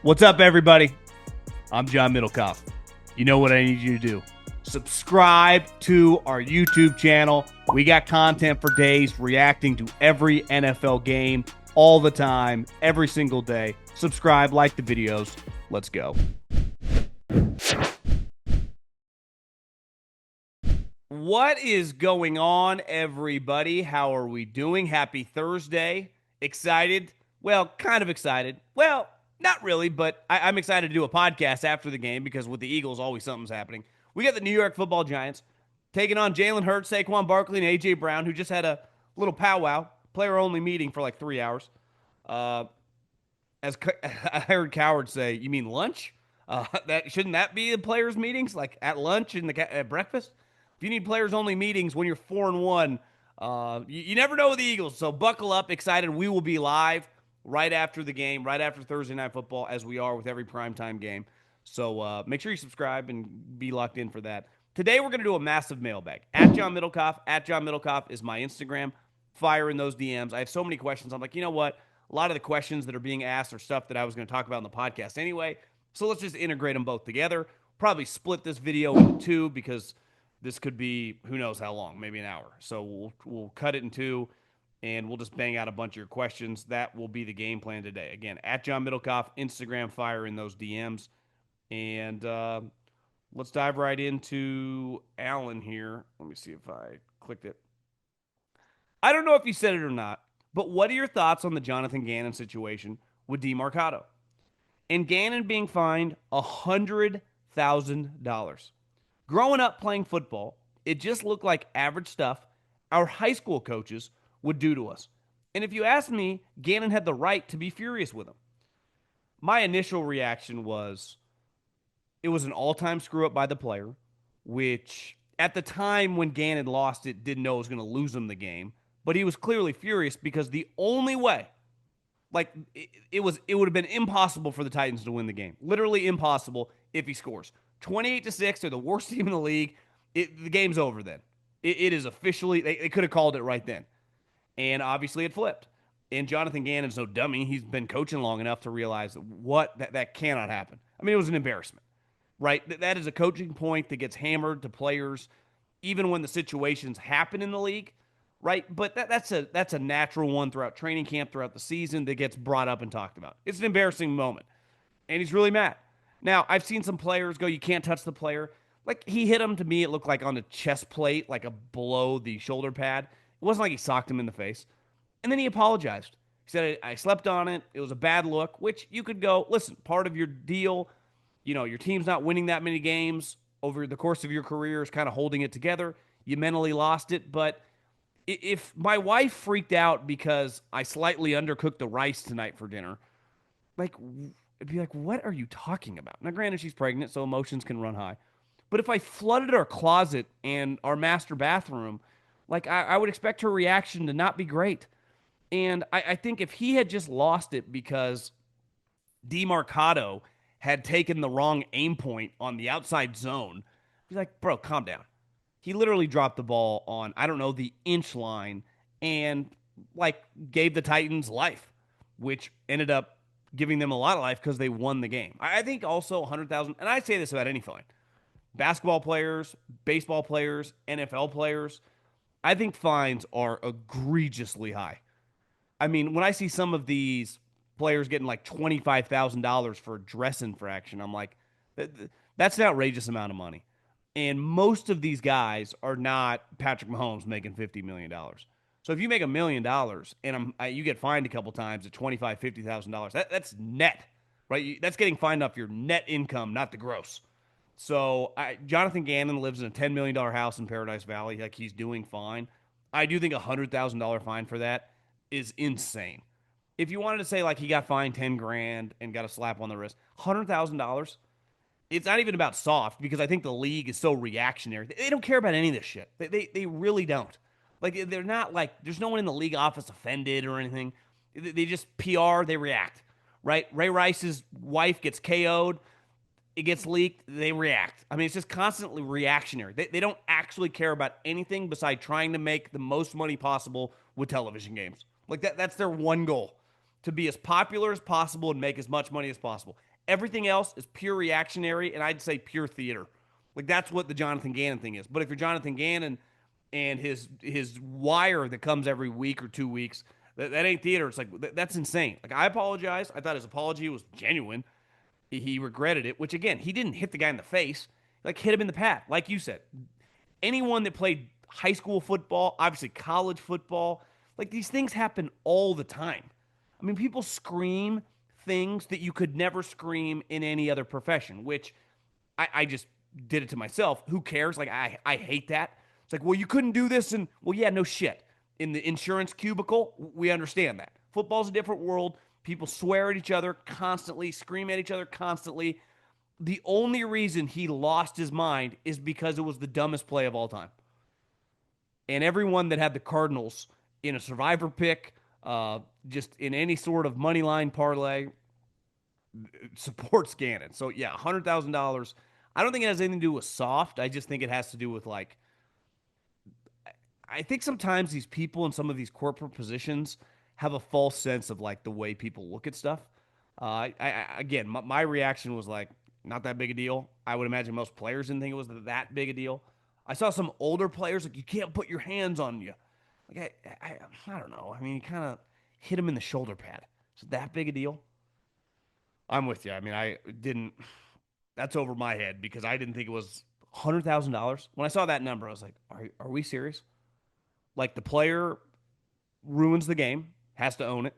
What's up, everybody? I'm John Middlekauff. You know what I need you to do. Subscribe to our YouTube channel. We got content for days reacting to every NFL game all the time, every single day. Subscribe, like the videos. Let's go. What is going on, everybody? How are we doing? Happy Thursday. Excited? Well, kind of excited. Well, not really, but I'm excited to do a podcast after the game because with the Eagles, always something's happening. We got the New York Football Giants taking on Jalen Hurts, Saquon Barkley, and A.J. Brown, who just had a little powwow, player-only meeting for like 3 hours. As I heard Coward say, you mean lunch? Shouldn't that be the players' meetings, like at lunch and at breakfast? If you need players-only meetings when you're 4-1, you never know with the Eagles. So buckle up, excited. We will be live right after the game, right after Thursday Night Football, as we are with every primetime game. So make sure you subscribe and be locked in for that. Today we're going to do a massive mailbag. At John Middlekauff is my Instagram. Fire in those DMs. I have so many questions. I'm like, you know what? A lot of the questions that are being asked are stuff that I was going to talk about in the podcast anyway. So let's just integrate them both together. Probably split this video into two because this could be who knows how long, maybe an hour. So we'll cut it in two, and we'll just bang out a bunch of your questions. That will be the game plan today. Again, at John Middlekauff, Instagram, fire in those DMs. And let's dive right into Alan here. Let me see if I clicked it. I don't know if you said it or not, but what are your thoughts on the Jonathan Gannon situation with DeMarcado? And Gannon being fined $100,000. Growing up playing football, it just looked like average stuff our high school coaches would do to us. And if you ask me, Gannon had the right to be furious with him. My initial reaction was it was an all-time screw-up by the player, which at the time when Gannon lost it, didn't know it was going to lose him the game. But he was clearly furious because the only way, like it would have been impossible for the Titans to win the game. Literally impossible if he scores. 28-6, they're the worst team in the league. The game's over then. It is officially, they could have called it right then. And obviously it flipped. And Jonathan Gannon's no dummy. He's been coaching long enough to realize that cannot happen. I mean, it was an embarrassment, right? That is a coaching point that gets hammered to players, even when the situations happen in the league, right? But that's a natural one throughout training camp, throughout the season that gets brought up and talked about. It's an embarrassing moment. And he's really mad. Now, I've seen some players go, you can't touch the player. Like, he hit him, to me, it looked like on the chest plate, like below the shoulder pad. It wasn't like he socked him in the face. And then he apologized. He said, I slept on it. It was a bad look, which you could go, listen, part of your deal, you know, your team's not winning that many games over the course of your career is kind of holding it together. You mentally lost it. But if my wife freaked out because I slightly undercooked the rice tonight for dinner, like, it'd be like, what are you talking about? Now, granted, she's pregnant, so emotions can run high. But if I flooded our closet and our master bathroom, like, I would expect her reaction to not be great. And I think if he had just lost it because DeMarcado had taken the wrong aim point on the outside zone, he's like, bro, calm down. He literally dropped the ball on, I don't know, the inch line and, like, gave the Titans life, which ended up giving them a lot of life because they won the game. I think also 100,000, and I say this about any fine, basketball players, baseball players, NFL players, I think fines are egregiously high. I mean, when I see some of these players getting like $25,000 for a dress infraction, I'm like, that's an outrageous amount of money. And most of these guys are not Patrick Mahomes making $50 million. So if you make $1 million and you get fined a couple times at $25,000, $50,000, that's net, right? That's getting fined off your net income, not the gross. So Jonathan Gannon lives in a $10 million house in Paradise Valley. Like, he's doing fine. I do think a $100,000 fine for that is insane. If you wanted to say like he got fined $10,000 and got a slap on the wrist, $100,000. It's not even about soft because I think the league is so reactionary. They don't care about any of this shit. They really don't. Like, they're not like, there's no one in the league office offended or anything. They just PR, they react, right? Ray Rice's wife gets KO'd. It gets leaked, they react. I mean, it's just constantly reactionary. They don't actually care about anything besides trying to make the most money possible with television games. Like, that's their one goal. to be as popular as possible and make as much money as possible. Everything else is pure reactionary, and I'd say pure theater. Like that's what the Jonathan Gannon thing is. But if you're Jonathan Gannon and his wire that comes every week or 2 weeks, that ain't theater. It's like that's insane. Like I apologize. I thought his apology was genuine. He regretted it, which again, he didn't hit the guy in the face. Like hit him in the pad, like you said. Anyone that played high school football, obviously college football, like these things happen all the time. I mean, people scream things that you could never scream in any other profession, which I just did it to myself. Who cares? Like, I hate that. It's like, well, you couldn't do this. And, well, yeah, no shit. In the insurance cubicle, we understand that. Football's a different world. People swear at each other constantly, scream at each other constantly. The only reason he lost his mind is because it was the dumbest play of all time. And everyone that had the Cardinals in a survivor pick, just in any sort of money line parlay, supports Gannon. So yeah, $100,000. I don't think it has anything to do with soft. I just think it has to do with like, I think sometimes these people in some of these corporate positions have a false sense of like the way people look at stuff. Again, my reaction was like, not that big a deal. I would imagine most players didn't think it was that big a deal. I saw some older players like, you can't put your hands on you. Like I don't know. I mean, you kind of hit him in the shoulder pad. Is it that big a deal? I'm with you. I mean, I didn't. That's over my head because I didn't think it was $100,000. When I saw that number, I was like, are we serious? Like the player ruins the game, has to own it.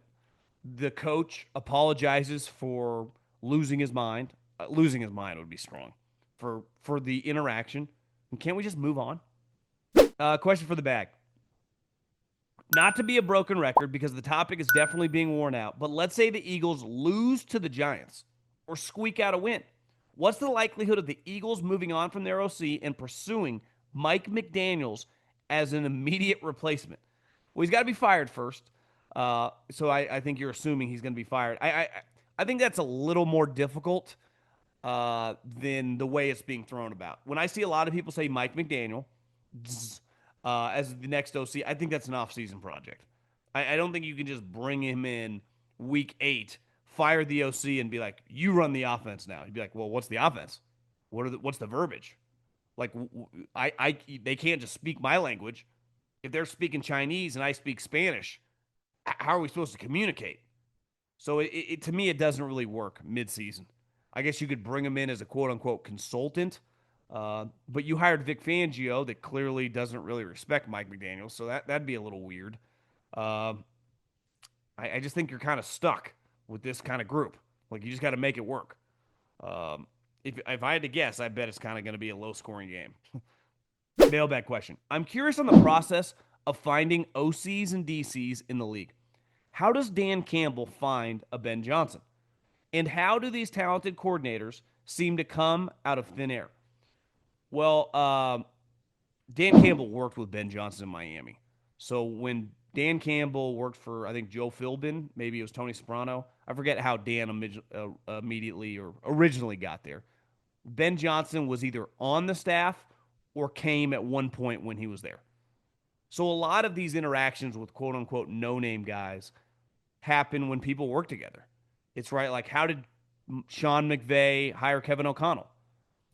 The coach apologizes for losing his mind. Losing his mind would be strong for the interaction. And can't we just move on? Question for the bag. Not to be a broken record because the topic is definitely being worn out, but let's say the Eagles lose to the Giants or squeak out a win. What's the likelihood of the Eagles moving on from their OC and pursuing Mike McDaniels as an immediate replacement? Well, he's got to be fired first. So I think you're assuming he's going to be fired. I think that's a little more difficult than the way it's being thrown about. When I see a lot of people say Mike McDaniel as the next OC, I think that's an off-season project. I don't think you can just bring him in week 8, fire the OC, and be like, you run the offense now. He'd be like, well, what's the offense? What's the verbiage? Like, they can't just speak my language. If they're speaking Chinese and I speak Spanish, how are we supposed to communicate? So to me, it doesn't really work mid-season. I guess you could bring him in as a quote-unquote consultant, but you hired Vic Fangio that clearly doesn't really respect Mike McDaniel, so that'd be a little weird. I just think you're kind of stuck with this kind of group. Like, you just got to make it work. If I had to guess, I bet it's kind of going to be a low-scoring game. Mailbag question. I'm curious on the process of finding OCs and DCs in the league. How does Dan Campbell find a Ben Johnson? And how do these talented coordinators seem to come out of thin air? Well, Dan Campbell worked with Ben Johnson in Miami. So when Dan Campbell worked for, I think, Joe Philbin, maybe it was Tony Soprano. I forget how Dan immediately or originally got there. Ben Johnson was either on the staff or came at one point when he was there. So a lot of these interactions with quote-unquote no-name guys happen when people work together. It's right, like how did Sean McVay hire Kevin O'Connell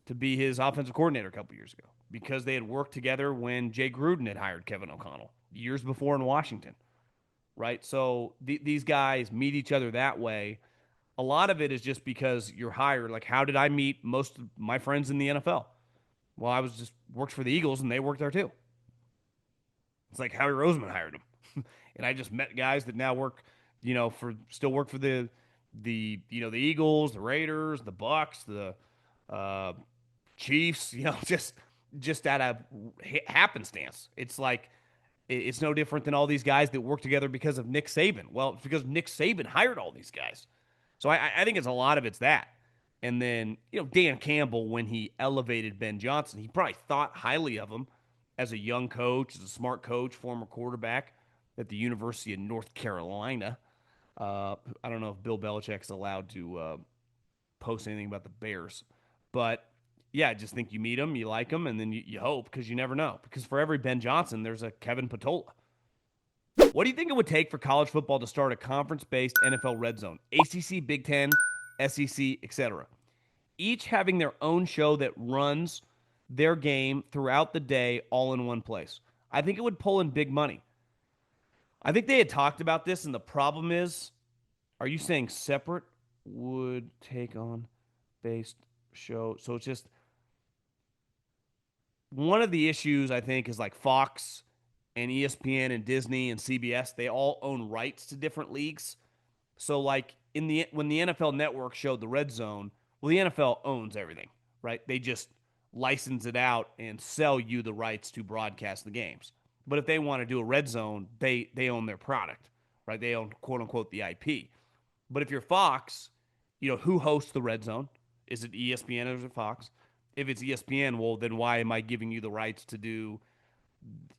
to be his offensive coordinator a couple years ago? Because they had worked together when Jay Gruden had hired Kevin O'Connell years before in Washington, right? So these guys meet each other that way. A lot of it is just because you're hired. Like, how did I meet most of my friends in the NFL? Well, I was just worked for the Eagles, and they worked there too. It's like Howie Roseman hired him, and I just met guys that now work, still work for the Eagles, the Raiders, the Bucks, the Chiefs. Just out of happenstance. It's like it's no different than all these guys that work together because of Nick Saban. Well, it's because Nick Saban hired all these guys. So I think it's a lot of it's that. And then, Dan Campbell, when he elevated Ben Johnson, he probably thought highly of him as a young coach, as a smart coach, former quarterback at the University of North Carolina. I don't know if Bill Belichick's allowed to post anything about the Bears. But, yeah, I just think you meet him, you like him, and then you hope because you never know. Because for every Ben Johnson, there's a Kevin Patullo. What do you think it would take for college football to start a conference-based NFL RedZone? ACC, Big Ten, SEC, etc. Each having their own show that runs their game throughout the day all in one place. I think it would pull in big money. I think they had talked about this, and the problem is, are you saying separate would take on based show? So it's just one of the issues, I think, is like Fox and ESPN and Disney and CBS, they all own rights to different leagues. So like when the NFL Network showed the Red Zone, well, the NFL owns everything, right? They just license it out and sell you the rights to broadcast the games. But if they want to do a Red Zone, they own their product, right? They own quote unquote the IP. But if you're Fox, who hosts the Red Zone? Is it ESPN or is it Fox? If it's ESPN, well, then why am I giving you the rights to do,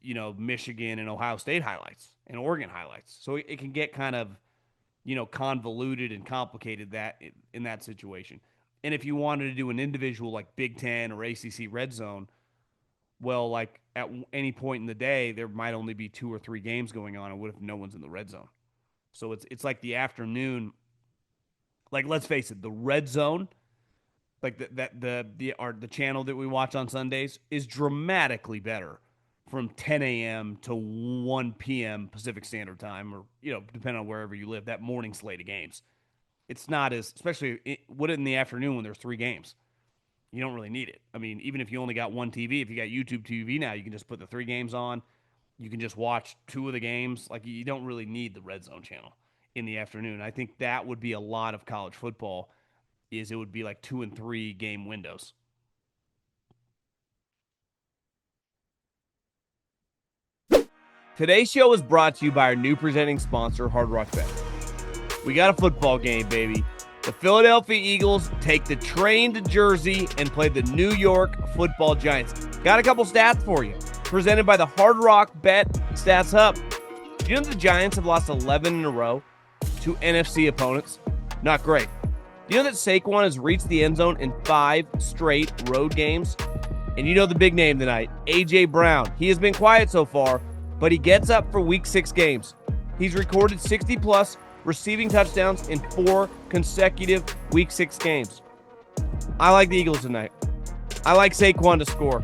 Michigan and Ohio State highlights and Oregon highlights? So it can get kind of, convoluted and complicated in that situation. And if you wanted to do an individual like Big Ten or ACC Red Zone, well, like at any point in the day, there might only be 2 or 3 games going on. And what if no one's in the Red Zone? So it's like the afternoon. Like, let's face it, the Red Zone, like the channel that we watch on Sundays, is dramatically better from 10 a.m. to 1 p.m. Pacific Standard Time, or depending on wherever you live, that morning slate of games. It's not as, especially in the afternoon when there's 3 games. You don't really need it. I mean, even if you only got one TV, if you got YouTube TV now, you can just put the 3 games on. You can just watch 2 of the games. Like, you don't really need the Red Zone channel in the afternoon. I think that would be a lot of college football, is it would be like 2 and 3 game windows. Today's show is brought to you by our new presenting sponsor, Hard Rock Bet. We got a football game, baby. The Philadelphia Eagles take the train to Jersey and play the New York Football Giants. Got a couple stats for you. Presented by the Hard Rock Bet Stats Hub. Do you know the Giants have lost 11 in a row to NFC opponents? Not great. Do you know that Saquon has reached the end zone in 5 straight road games? And you know the big name tonight, A.J. Brown. He has been quiet so far, but he gets up for Week 6 games. He's recorded 60-plus receiving touchdowns in 4 consecutive Week 6 games. I like the Eagles tonight. I like Saquon to score.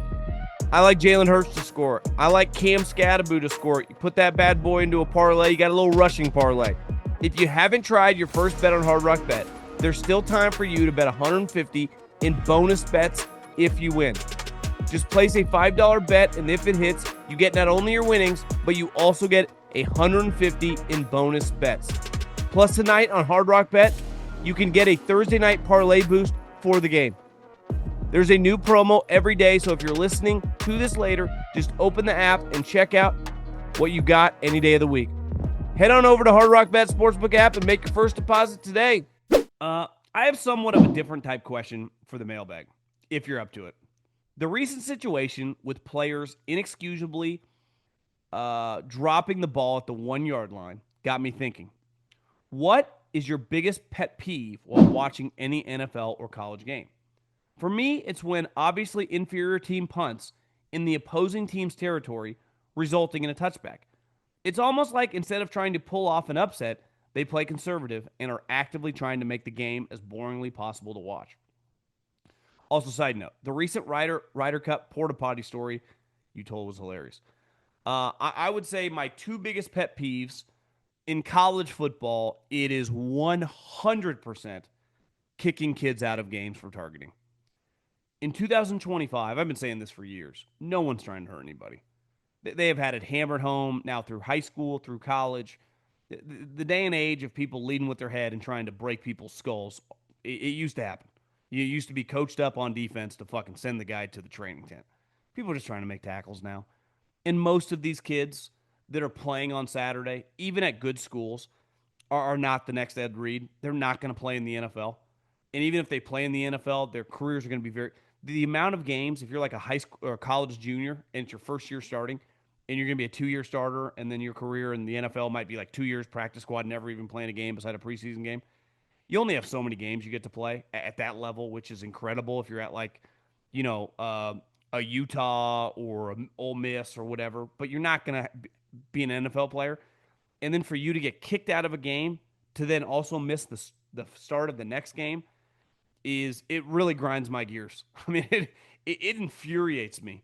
I like Jalen Hurts to score. I like Cam Scatterbo to score. You put that bad boy into a parlay, you got a little rushing parlay. If you haven't tried your first bet on Hard Rock Bet, there's still time for you to bet $150 in bonus bets if you win. Just place a $5 bet, and if it hits, you get not only your winnings, but you also get $150 in bonus bets. Plus, tonight on Hard Rock Bet, you can get a Thursday night parlay boost for the game. There's a new promo every day, so if you're listening to this later, just open the app and check out what you got any day of the week. Head on over to Hard Rock Bet Sportsbook app and make your first deposit today. I have somewhat of a different type question for the mailbag, if you're up to it. The recent situation with players inexcusably dropping the ball at the 1-yard line got me thinking. What is your biggest pet peeve while watching any NFL or college game? For me, it's when obviously inferior team punts in the opposing team's territory, resulting in a touchback. It's almost like instead of trying to pull off an upset, they play conservative and are actively trying to make the game as boringly possible to watch. Also, side note, the recent Ryder Cup porta potty story you told was hilarious. I would say my 2 biggest pet peeves in college football, it is 100% kicking kids out of games for targeting. In 2025, I've been saying this for years, no one's trying to hurt anybody. They have had it hammered home now through high school, through college. The day and age of people leading with their head and trying to break people's skulls, it used to happen. You used to be coached up on defense to fucking send the guy to the training tent. People are just trying to make tackles now. And most of these kids that are playing on Saturday, even at good schools, are not the next Ed Reed. They're not going to play in the NFL. And even if they play in the NFL, their careers are going to be the amount of games, if you're like a high school or a college junior and it's your first year starting, and you're going to be a 2-year starter, and then your career in the NFL might be like 2 years practice squad, never even playing a game beside a preseason game. You only have so many games you get to play at that level, which is incredible if you're at like, a Utah or an Ole Miss or whatever, but you're not going to be an NFL player. and then for you to get kicked out of a game to then also miss the start of the next game it really grinds my gears. I mean, it infuriates me.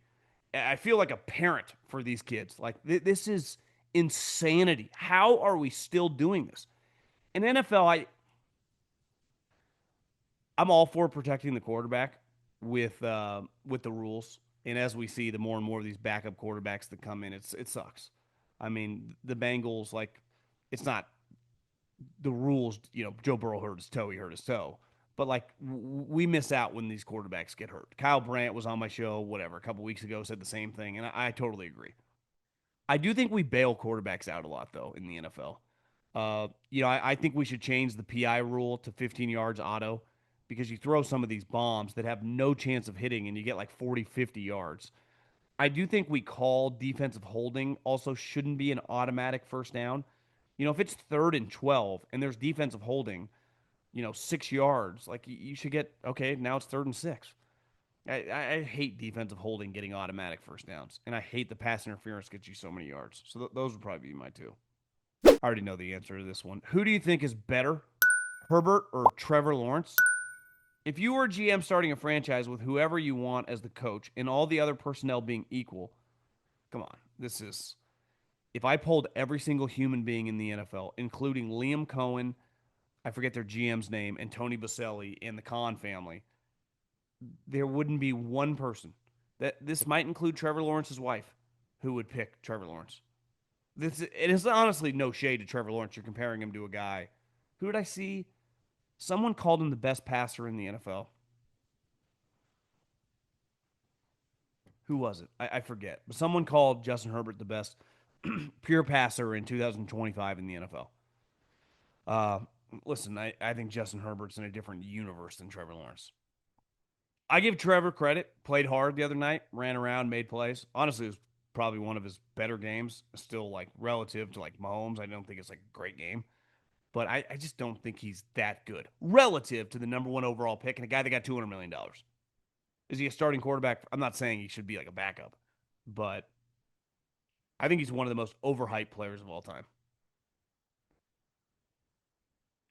I feel like a parent for these kids. Like this is insanity. How are we still doing this? In NFL, I'm all for protecting the quarterback with the rules. And as we see, the more and more of these backup quarterbacks that come in, it sucks. I mean, the Bengals, like, it's not the rules. Joe Burrow hurt his toe, he hurt his toe. But like we miss out when these quarterbacks get hurt. Kyle Brandt was on my show, whatever, a couple weeks ago, said the same thing, and I totally agree. I do think we bail quarterbacks out a lot though in the NFL. I think we should change the PI rule to 15 yards auto because you throw some of these bombs that have no chance of hitting and you get like 40, 50 yards. I do think we call defensive holding also shouldn't be an automatic first down. If it's 3rd and 12 and there's defensive holding, 6 yards, like you should get, okay, now it's 3rd and 6. I hate defensive holding getting automatic first downs, and I hate the pass interference gets you so many yards. So those would probably be my two. I already know the answer to this one. Who do you think is better, Herbert or Trevor Lawrence? If you were GM starting a franchise with whoever you want as the coach and all the other personnel being equal, come on, this is. If I polled every single human being in the NFL, including Liam Cohen, I forget their GM's name, and Tony Baselli and the Khan family, there wouldn't be one person. This might include Trevor Lawrence's wife, who would pick Trevor Lawrence. It is honestly no shade to Trevor Lawrence. You're comparing him to a guy. Who did I see? Someone called him the best passer in the NFL. Who was it? I forget. But someone called Justin Herbert the best pure passer in 2025 in the NFL. Uh, Listen, I think Justin Herbert's in a different universe than Trevor Lawrence. I give Trevor credit. Played hard the other night, ran around, made plays. Honestly, it was probably one of his better games. Still, like, relative to, like, Mahomes, I don't think it's, like, a great game. But I just don't think he's that good relative to the number one overall pick and a guy that got $200 million. Is he a starting quarterback? I'm not saying he should be like a backup, but I think he's one of the most overhyped players of all time.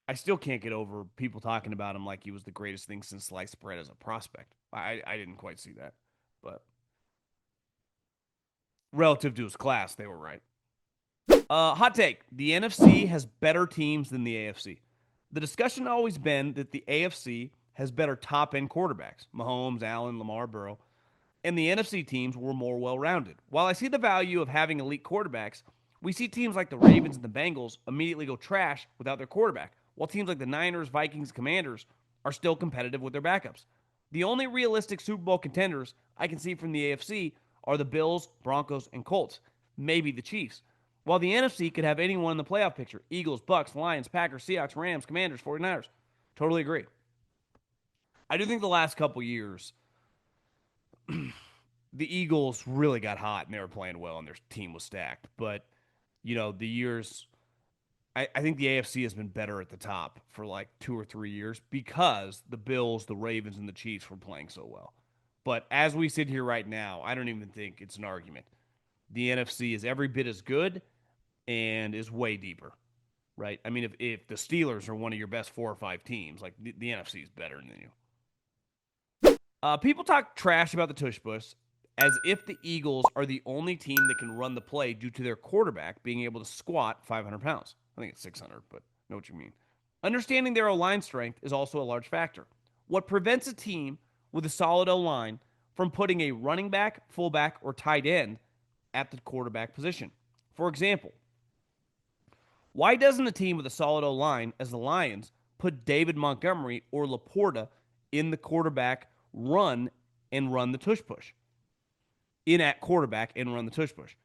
I still can't get over people talking about him like he was the greatest thing since sliced bread as a prospect. I didn't quite see that, but relative to his class, they were right. Hot take. The NFC has better teams than the AFC. The discussion has always been that the AFC has better top end quarterbacks Mahomes, Allen, Lamar, Burrow, and the NFC teams were more well rounded. While I see the value of having elite quarterbacks, we see teams like the Ravens and the Bengals immediately go trash without their quarterback, while teams like the Niners, Vikings, Commanders are still competitive with their backups. The only realistic Super Bowl contenders I can see from the AFC are the Bills, Broncos, and Colts, maybe the Chiefs. While the NFC could have anyone in the playoff picture Eagles, Bucks, Lions, Packers, Seahawks, Rams, Commanders, 49ers. Totally agree. I do think the last couple years, the Eagles really got hot and they were playing well and their team was stacked. But, the years, I think the AFC has been better at the top for like 2 or 3 years because the Bills, the Ravens, and the Chiefs were playing so well. But as we sit here right now, I don't even think it's an argument. The NFC is every bit as good and is way deeper, right? I mean, if the Steelers are one of your best 4 or 5 teams, like the NFC is better than you. People talk trash about the tush push as if the Eagles are the only team that can run the play due to their quarterback being able to squat 500 pounds. I think it's 600, but I know what you mean. Understanding their O-line strength is also a large factor. What prevents a team with a solid O-line from putting a running back, fullback, or tight end at the quarterback position? For example, why doesn't a team with a solid O-line as the Lions put David Montgomery or Laporta in the quarterback run and run the tush push? In at quarterback and run the tush push?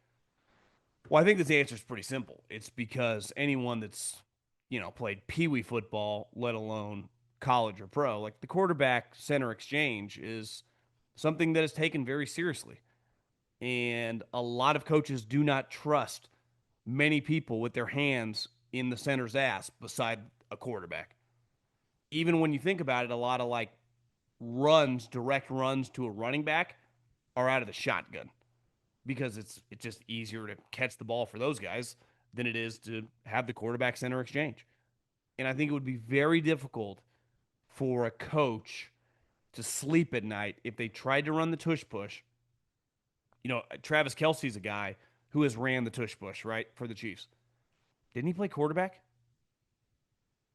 Well, I think this answer is pretty simple. It's because anyone that's, played peewee football, let alone college or pro, like the quarterback center exchange is something that is taken very seriously. And a lot of coaches do not trust many people with their hands in the center's ass beside a quarterback. Even when you think about it, a lot of like direct runs to a running back are out of the shotgun because it's just easier to catch the ball for those guys than it is to have the quarterback center exchange. And I think it would be very difficult for a coach to sleep at night if they tried to run the tush push. Travis Kelce's a guy who has ran the tush push, right, for the Chiefs. Didn't he play quarterback?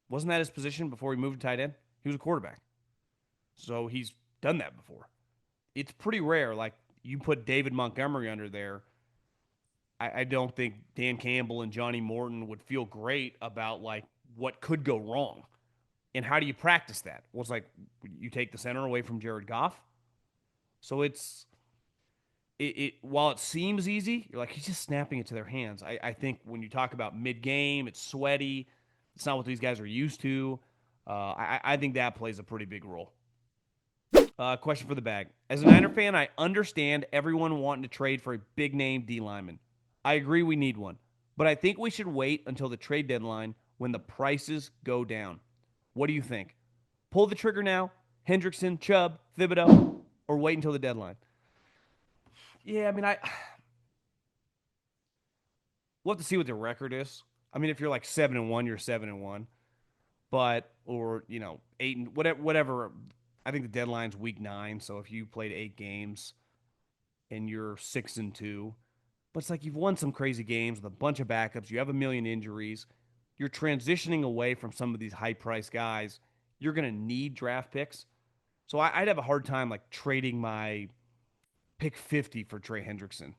Wasn't that his position before he moved to tight end? He was a quarterback. So he's done that before. It's pretty rare. Like, you put David Montgomery under there. I don't think Dan Campbell and Johnny Morton would feel great about, like, what could go wrong. And how do you practice that? Well, it's like you take the center away from Jared Goff. So while it seems easy, you're like, he's just snapping it to their hands. I think when you talk about mid-game, it's sweaty. It's not what these guys are used to. I think that plays a pretty big role. Question for the bag. As a Niner fan, I understand everyone wanting to trade for a big-name D lineman. I agree we need one. But I think we should wait until the trade deadline when the prices go down. What do you think? Pull the trigger now, Hendrickson, Chubb, Thibodeau, or wait until the deadline? Yeah, I mean, we'll have to see what the record is. I mean, if you're like 7-1, you're 7-1. But, or, 8 and whatever. I think the deadline's week 9. So if you played 8 games and you're 6-2, but it's like you've won some crazy games with a bunch of backups. You have a million injuries. You're transitioning away from some of these high-priced guys. You're going to need draft picks. So I'd have a hard time like trading my pick 50 for Trey Hendrickson.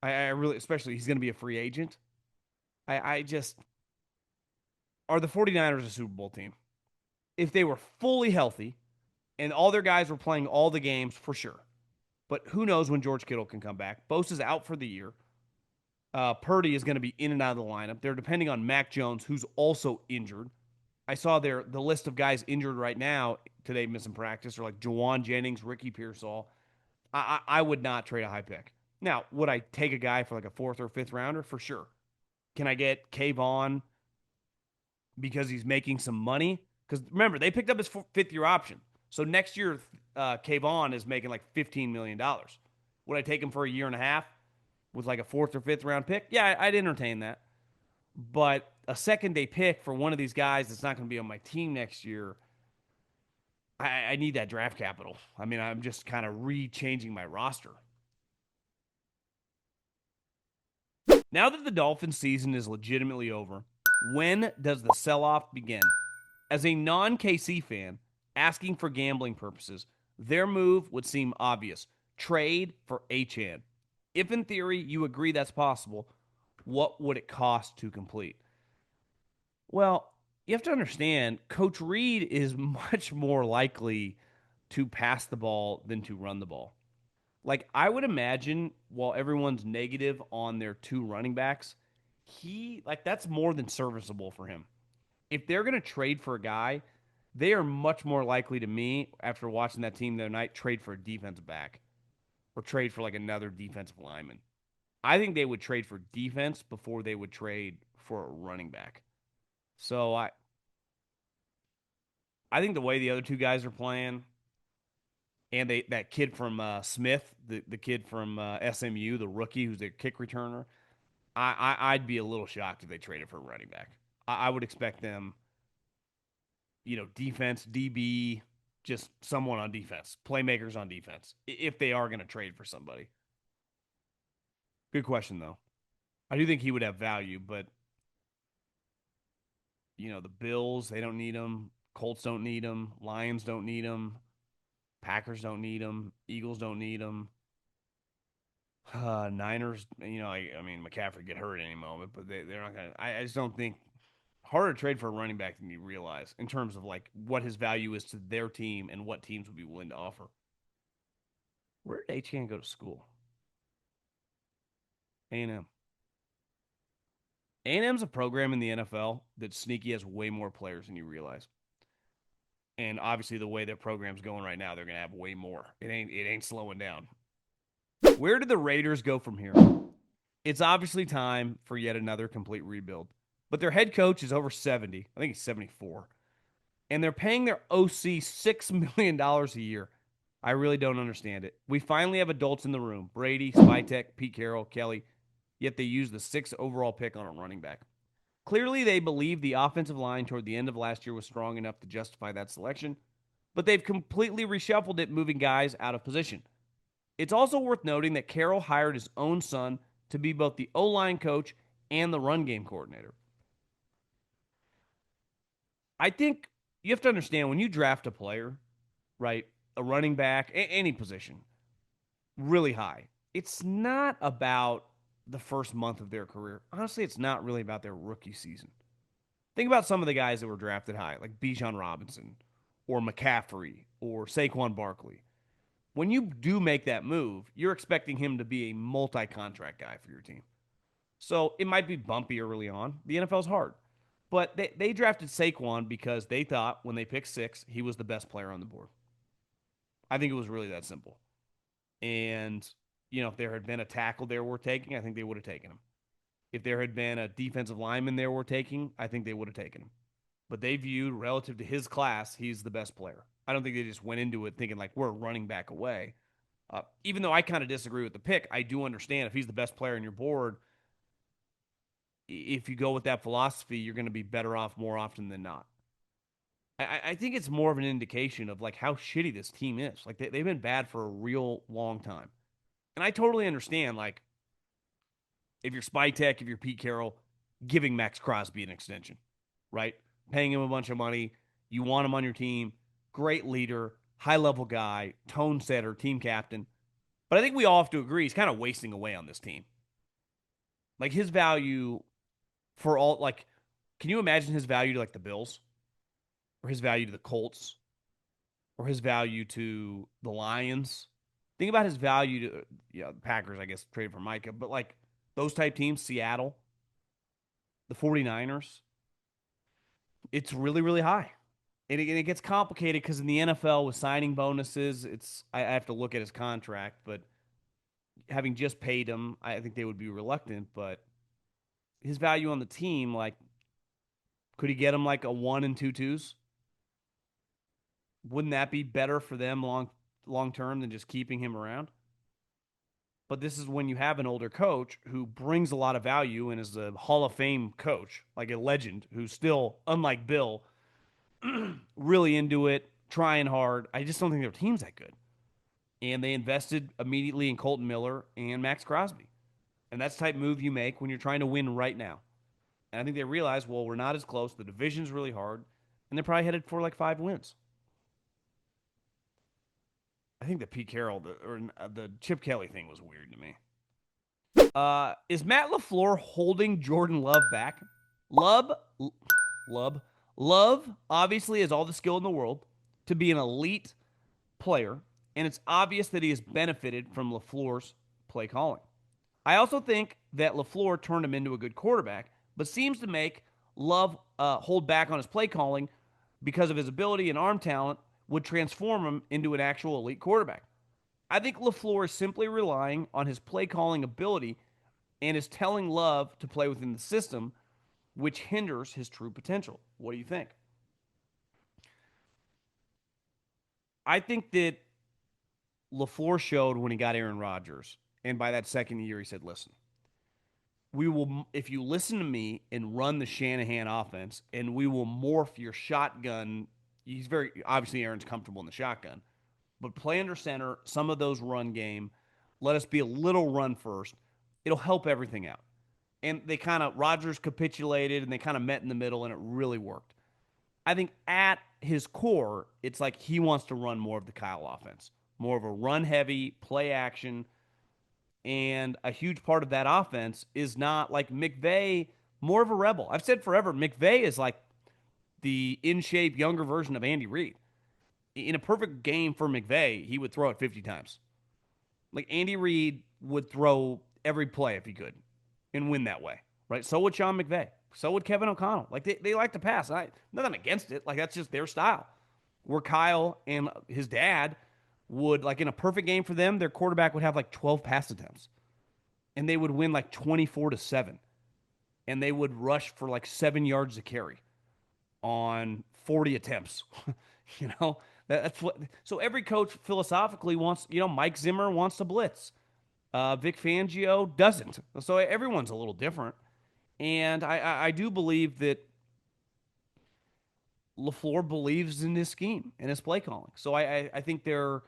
I really, especially he's going to be a free agent. I just, are the 49ers a Super Bowl team? If they were fully healthy and all their guys were playing all the games, for sure. But who knows when George Kittle can come back. Bosa's out for the year. Purdy is going to be in and out of the lineup. They're depending on Mac Jones, who's also injured. I saw the list of guys injured right now today missing practice are like Jawan Jennings, Ricky Pearsall. I would not trade a high pick. Now, would I take a guy for like a 4th or 5th rounder? For sure. Can I get Kayvon because he's making some money? Because remember, they picked up his 5th-year option. So next year, Kayvon is making like $15 million. Would I take him for a year and a half with like a 4th or 5th round pick? Yeah, I'd entertain that. But a second-day pick for one of these guys that's not going to be on my team next year, I need that draft capital. I mean, I'm just kind of re-changing my roster. Now that the Dolphins season is legitimately over, when does the sell-off begin? As a non-KC fan, asking for gambling purposes, their move would seem obvious. Trade for Achane. If in theory you agree that's possible, what would it cost to complete? Well, you have to understand, Coach Reed is much more likely to pass the ball than to run the ball. Like, I would imagine while everyone's negative on their 2 running backs, that's more than serviceable for him. If they're going to trade for a guy, they are much more likely to me, after watching that team the other night, trade for a defensive back or trade for like another defensive lineman. I think they would trade for defense before they would trade for a running back. So I think the way the other 2 guys are playing, and that kid from Smith, the kid from SMU, the rookie who's their kick returner, I'd be a little shocked if they traded for a running back. I would expect them, defense, DB, just someone on defense, playmakers on defense, if they are going to trade for somebody. Good question, though. I do think he would have value, but, the Bills, they don't need him. Colts don't need him. Lions don't need him. Packers don't need him. Eagles don't need him. Niners, I mean, McCaffrey get hurt any moment, but they're not going to. I just don't think. Harder to trade for a running back than you realize in terms of like what his value is to their team and what teams would be willing to offer. Where did Achane go to school? A&M. A&M's a program in the NFL that sneaky has way more players than you realize. And obviously the way their program's going right now, they're going to have way more. It ain't slowing down. Where do the Raiders go from here? It's obviously time for yet another complete rebuild. But their head coach is over 70. I think he's 74. And they're paying their OC $6 million a year. I really don't understand it. We finally have adults in the room. Brady, Spytek, Pete Carroll, Kelly. yet they used the sixth overall pick on a running back. Clearly, they believe the offensive line toward the end of last year was strong enough to justify that selection, but they've completely reshuffled it, moving guys out of position. It's also worth noting that Carroll hired his own son to be both the O line coach and the run game coordinator. I think you have to understand when you draft a player, right, a running back, any position, really high, it's not about the first month of their career. Honestly, it's not really about their rookie season. Think about some of the guys that were drafted high, like Bijan Robinson or McCaffrey or Saquon Barkley. When you do make that move, you're expecting him to be a multi contract guy for your team. So it might be bumpy early on. The NFL's hard. But they drafted Saquon because they thought when they picked six, he was the best player on the board. I think it was really that simple. And, if there had been a tackle there worth taking, I think they would have taken him. If there had been a defensive lineman there worth taking, I think they would have taken him. But they viewed, relative to his class, he's the best player. I don't think they just went into it thinking like we're running back away. Even though I kind of disagree with the pick, I do understand if he's the best player on your board, if you go with that philosophy, you're going to be better off more often than not. I think it's more of an indication of like how shitty this team is. Like they've been bad for a real long time. And I totally understand, like, if you're Spytek, if you're Pete Carroll, giving Max Crosby an extension, right? Paying him a bunch of money. You want him on your team. Great leader, high level guy, tone setter, team captain. But I think we all have to agree he's kind of wasting away on this team. Like his value for all, like, can you imagine his value to like the Bills or his value to the Colts or his value to the Lions? Think about his value to, the Packers, I guess, traded for Micah, but like those type teams, Seattle, the 49ers, it's really, really high. And it gets complicated because in the NFL with signing bonuses, I have to look at his contract, but having just paid him, I think they would be reluctant. But his value on the team, like, could he get him like a 1 and 2 twos? Wouldn't that be better for them long term than just keeping him around? But this is when you have an older coach who brings a lot of value and is a Hall of Fame coach, like a legend who's still, unlike Bill, really into it, trying hard. I just don't think their team's that good. And they invested immediately in Colton Miller and Max Crosby. And that's the type of move you make when you're trying to win right now. And I think they realize, well, we're not as close. The division's really hard. And they're probably headed for like 5 wins. I think the Pete Carroll or the Chip Kelly thing was weird to me. Is Matt LaFleur holding Jordan Love back? Love, Love, Love obviously has all the skill in the world to be an elite player, and it's obvious that he has benefited from LaFleur's play calling. I also think that LaFleur turned him into a good quarterback, but seems to make Love hold back on his play calling because of his ability and arm talent would transform him into an actual elite quarterback. I think LaFleur is simply relying on his play calling ability and is telling Love to play within the system, which hinders his true potential. What do you think? I think that LaFleur showed when he got Aaron Rodgers, and by that second year, he said, listen, we will, if you listen to me and run the Shanahan offense, and we will morph your shotgun. He's very, obviously, Aaron's comfortable in the shotgun, but play under center, some of those run game. Let us be a little run first. It'll help everything out. And they kind of, Rodgers capitulated and they kind of met in the middle and it really worked. I think at his core, it's like he wants to run more of the Kyle offense, more of a run heavy, play action. And a huge part of that offense is not like McVay, more of a rebel. I've said forever, McVay is like the in shape, younger version of Andy Reid. In a perfect game for McVay, he would throw it 50 times. Like Andy Reid would throw every play if he could and win that way, right? So would Sean McVay. So would Kevin O'Connell. Like they like to pass. Nothing against it. Like that's just their style. Where Kyle and his dad would, like in a perfect game for them, their quarterback would have like 12 pass attempts. And they would win like 24-7. And they would rush for like 7 yards a carry on 40 attempts. you know, that's what. So every coach philosophically wants, Mike Zimmer wants to blitz. Vic Fangio doesn't. So everyone's a little different. And I do believe that LaFleur believes in his scheme and his play calling. So I think they're,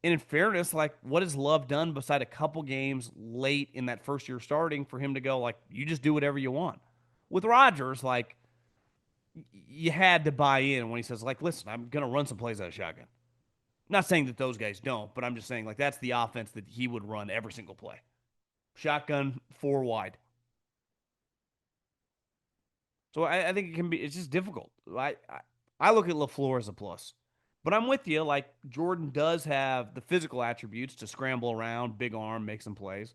and in fairness, like, what has Love done beside a couple games late in that first year starting for him to go, like, you just do whatever you want? With Rodgers, like, you had to buy in when he says, like, listen, I'm going to run some plays out of shotgun. Not saying that those guys don't, but I'm just saying, like, that's the offense that he would run every single play. Shotgun, four wide. So I think it can be, it's just difficult. I look at LaFleur as a plus. But I'm with you. Like, Jordan does have the physical attributes to scramble around, big arm, make some plays.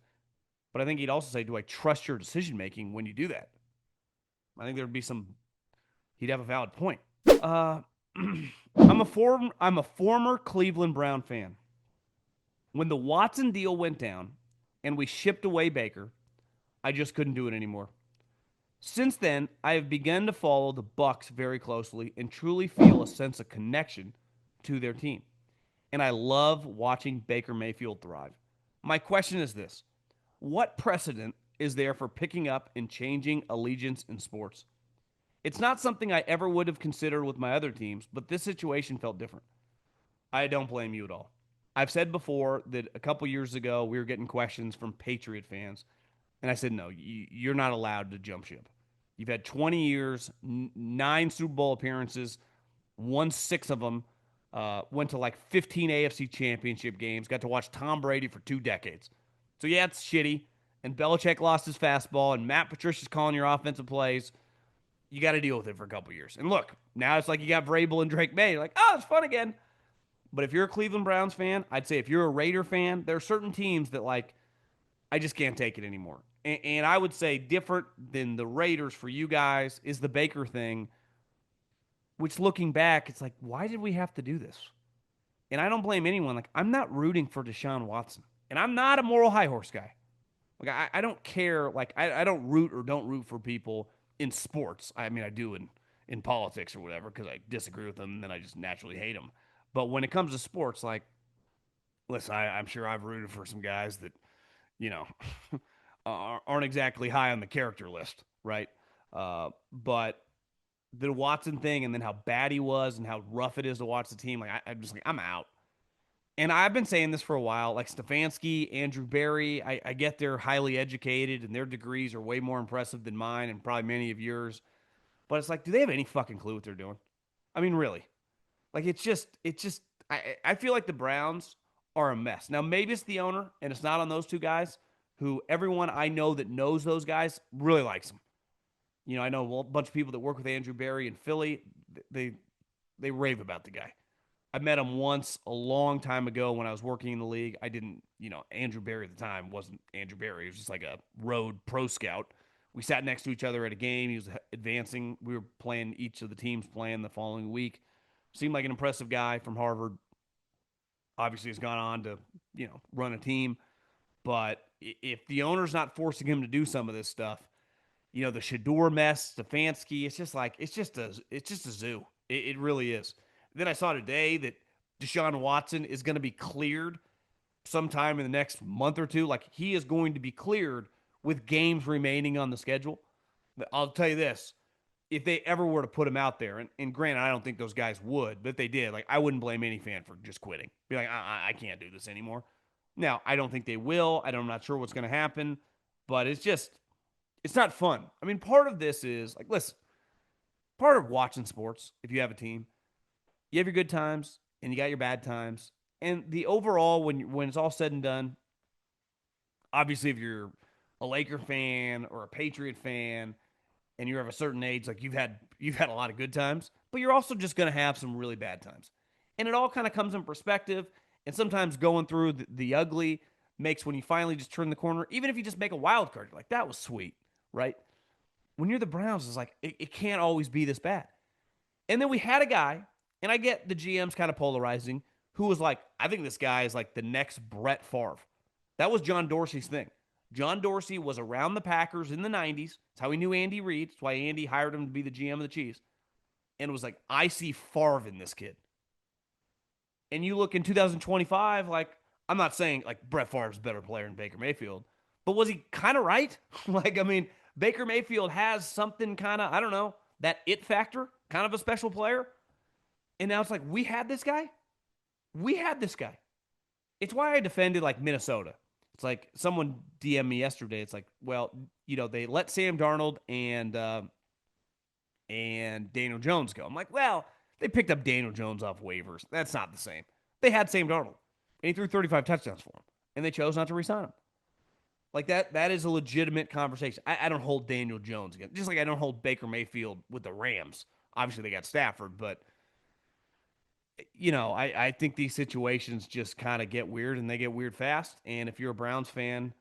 But I think he'd also say, do I trust your decision making when you do that? I think there'd be some, he'd have a valid point. Uh, I'm a former Cleveland Brown fan. When the Watson deal went down and we shipped away Baker, I just couldn't do it anymore. Since then, I have begun to follow the Bucs very closely and truly feel a sense of connection to their team. And I love watching Baker Mayfield thrive. My question is this: what precedent is there for picking up and changing allegiance in sports? It's not something I ever would have considered with my other teams, but this situation felt different. I don't blame you at all. I've said before that a couple years ago we were getting questions from Patriot fans, and I said, no, you're not allowed to jump ship. You've had 20 years, nine Super Bowl appearances, won six of them, went to like 15 AFC championship games, got to watch Tom Brady for 2 decades. So, yeah, it's shitty. And Belichick lost his fastball, and Matt Patricia's calling your offensive plays. You got to deal with it for a couple years. And look, now it's like you got Vrabel and Drake May. You're like, oh, it's fun again. But if you're a Cleveland Browns fan, I'd say if you're a Raider fan, there are certain teams that, like, I just can't take it anymore. And I would say different than the Raiders for you guys is the Baker thing, which looking back, it's like, why did we have to do this? And I don't blame anyone. Like, I'm not rooting for Deshaun Watson. And I'm not a moral high horse guy. Like, I don't care. Like, I don't root or don't root for people in sports. I mean, I do in politics or whatever because I disagree with them and then I just naturally hate them. But when it comes to sports, like, listen, I'm sure I've rooted for some guys that, you know, aren't exactly high on the character list, right? But the Watson thing and then how bad he was and how rough it is to watch the team, like, I'm just like, I'm out. And I've been saying this for a while, like Stefanski, Andrew Berry, I get they're highly educated and their degrees are way more impressive than mine and probably many of yours. But it's like, do they have any fucking clue what they're doing? I mean, really. Like, I feel like the Browns are a mess. Now, maybe it's the owner and it's not on those two guys who everyone I know that knows those guys really likes them. You know, I know a bunch of people that work with Andrew Berry in Philly. They they rave about the guy. I met him once a long time ago when I was working in the league. I didn't, Andrew Berry at the time wasn't Andrew Berry. He was just like a road pro scout. We sat next to each other at a game. He was advancing. We were playing each of the teams playing the following week. Seemed like an impressive guy from Harvard. Obviously, has gone on to, run a team. But if the owner's not forcing him to do some of this stuff, the Shador mess, Stefanski, it's just a zoo. It really is. Then I saw today that Deshaun Watson is going to be cleared sometime in the next month or two. Like, he is going to be cleared with games remaining on the schedule. I'll tell you this. If they ever were to put him out there, and granted, I don't think those guys would, but if they did, like, I wouldn't blame any fan for just quitting. Be like, I can't do this anymore. Now, I don't think they will. I'm not sure what's going to happen, but it's not fun. I mean, part of this is, like, listen, part of watching sports, if you have a team, you have your good times and you got your bad times. And the overall, when it's all said and done, obviously, if you're a Laker fan or a Patriot fan and you're of a certain age, like, you've had a lot of good times, but you're also just going to have some really bad times. And it all kind of comes in perspective. And sometimes going through the ugly makes, when you finally just turn the corner, even if you just make a wild card, you're like, that was sweet, right? When you're the Browns, it's like, it can't always be this bad. And then we had a guy, and I get the GM's kind of polarizing, who was like, I think this guy is like the next Brett Favre. That was John Dorsey's thing. John Dorsey was around the Packers in the 90s. That's how he knew Andy Reid. That's why Andy hired him to be the GM of the Chiefs. And was like, I see Favre in this kid. And you look in 2025, like, I'm not saying like Brett Favre's a better player than Baker Mayfield, but was he kind of right? Like, I mean, Baker Mayfield has something kind of, I don't know, that it factor, kind of a special player. And now it's like, we had this guy. We had this guy. It's why I defended like Minnesota. It's like someone DM'd me yesterday. It's like, well, they let Sam Darnold and Daniel Jones go. I'm like, well, they picked up Daniel Jones off waivers. That's not the same. They had Sam Darnold, and he threw 35 touchdowns for him, and they chose not to resign him. Like that is a legitimate conversation. I don't hold Daniel Jones again, just like I don't hold Baker Mayfield with the Rams. Obviously, they got Stafford, but I think these situations just kind of get weird, and they get weird fast. And if you're a Browns fan,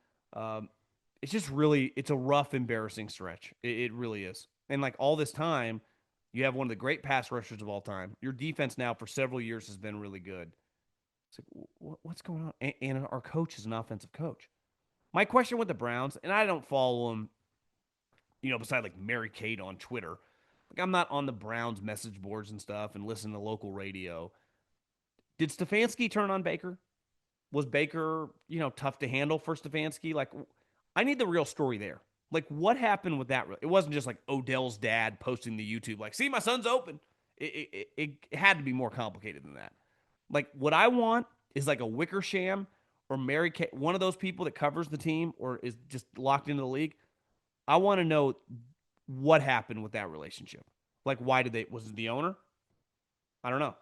it's just really it's a rough, embarrassing stretch. It really is. And like all this time, you have one of the great pass rushers of all time. Your defense now for several years has been really good. It's like what's going on? And our coach is an offensive coach. My question with the Browns, and I don't follow them, beside like Mary Kate on Twitter. Like I'm not on the Browns message boards and stuff and listen to local radio. Did Stefanski turn on Baker? Was Baker, tough to handle for Stefanski? Like, I need the real story there. Like, what happened with that? It wasn't just like Odell's dad posting the YouTube, like, see, my son's open. It had to be more complicated than that. Like, what I want is like a Wickersham or Mary Kay, one of those people that covers the team or is just locked into the league. I want to know what happened with that relationship. Like, why did was it the owner? I don't know.